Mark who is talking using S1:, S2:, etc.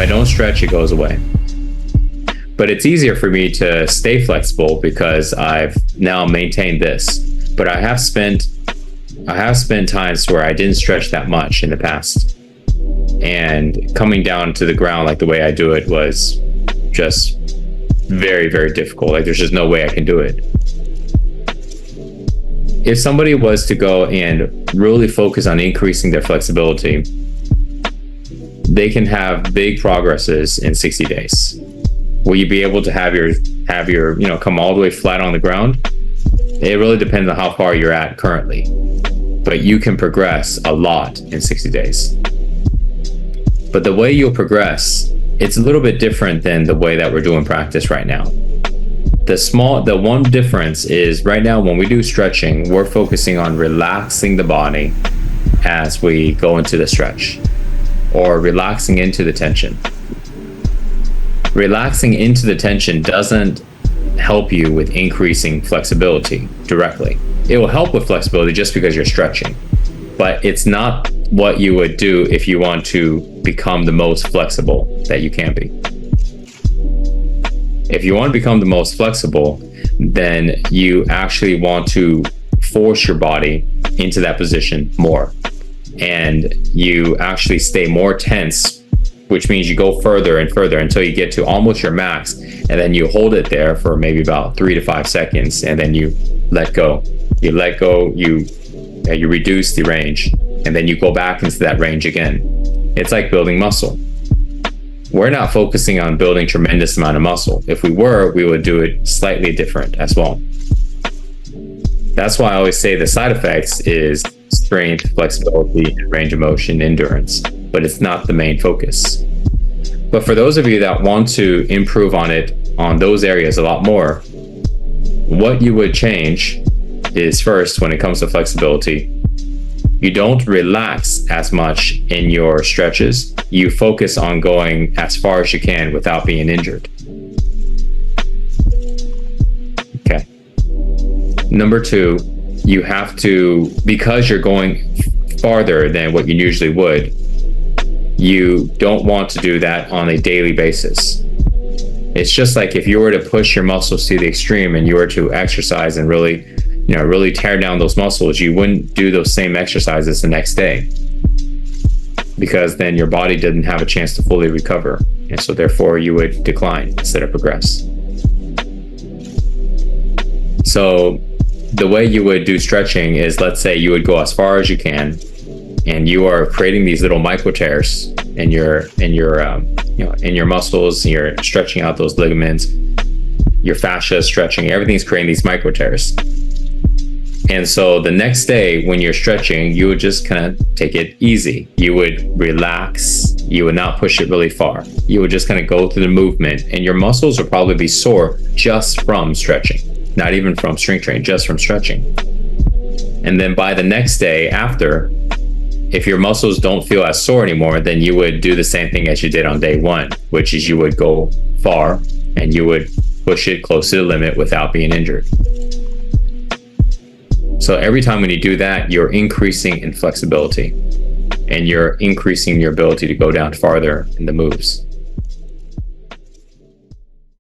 S1: I don't stretch, it goes away. But it's easier for me to stay flexible because I've now maintained this. But I have spent times where I didn't stretch that much in the past. And coming down to the ground like the way I do it was just very, very difficult. Like there's just no way I can do it. If somebody was to go and really focus on increasing their flexibility, they can have big progresses in 60 days. Will you be able to have your come all the way flat on the ground? It really depends on how far you're at currently, but you can progress a lot in 60 days. But the way you'll progress, it's a little bit different than the way that we're doing practice right now. The one difference is right now when we do stretching, we're focusing on relaxing the body as we go into the stretch, or relaxing into the tension. Relaxing into the tension doesn't help you with increasing flexibility directly. It will help with flexibility just because you're stretching, but it's not what you would do if you want to become the most flexible that you can be. If you want to become the most flexible, then you actually want to force your body into that position more, and you actually stay more tense, which means you go further and further until you get to almost your max, and then you hold it there for maybe about 3 to 5 seconds, and then you let go. You let go, you reduce the range, and then you go back into that range again. It's like building muscle. We're not focusing on building tremendous amount of muscle. If we were, we would do it slightly different as well. That's why I always say the side effects is strength, flexibility, range of motion, endurance, but it's not the main focus. But for those of you that want to improve on those areas a lot more, what you would change is, first, when it comes to flexibility, you don't relax as much in your stretches. You focus on going as far as you can without being injured. Okay. Number 2, you have to, because you're going farther than what you usually would, you don't want to do that on a daily basis. It's just like if you were to push your muscles to the extreme and you were to exercise and really tear down those muscles, you wouldn't do those same exercises the next day, because then your body didn't have a chance to fully recover. And so therefore you would decline instead of progress. So the way you would do stretching is, let's say you would go as far as you can, and you are creating these little micro tears in your muscles. You're stretching out those ligaments, your fascia is stretching, everything's creating these micro tears. And so the next day when you're stretching, you would just kind of take it easy. You would relax. You would not push it really far. You would just kind of go through the movement, and your muscles will probably be sore just from stretching, not even from strength training, just from stretching. And then by the next day after, if your muscles don't feel as sore anymore, then you would do the same thing as you did on day 1, which is you would go far and you would push it close to the limit without being injured. So every time when you do that, you're increasing in flexibility and you're increasing your ability to go down farther in the moves.